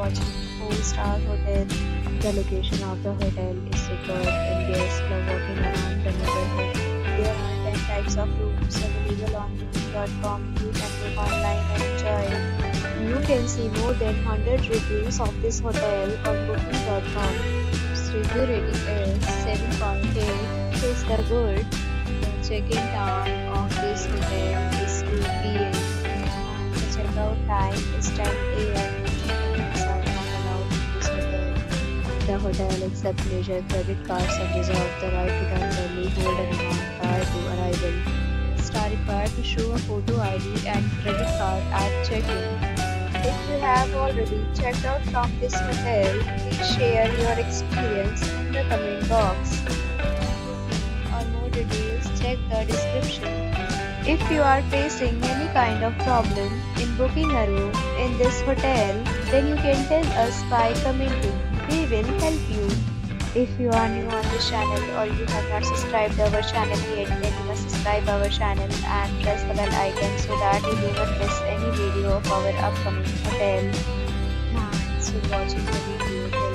watching 4-star hotel. The location of the hotel is superb and guests love walking around the neighborhood. There are 10 types of rooms available on booking.com. You can book online and enjoy it. You can see more than 100 reviews of this hotel on booking.com. Its review rating is 7.8. Is the good. The check-in time of this hotel is 2 p.m. and the check-out time is 10 a.m. Pets are not allowed in this hotel. The hotel accepts major credit cards and reserves the right to temporarily hold an amount prior to arrival. Guests are required to show a photo ID and credit card at check-in. If you have already checked out from this hotel, please share your experience in the comment box. For more details, check the description. If you are facing any kind of problem in booking a room in this hotel, then you can tell us by commenting. We will help you. If you are new on this channel or you have not subscribed our channel yet, then you must subscribe our channel and press the bell icon so that you do not miss any video of our upcoming hotel. Thanks for watching the video.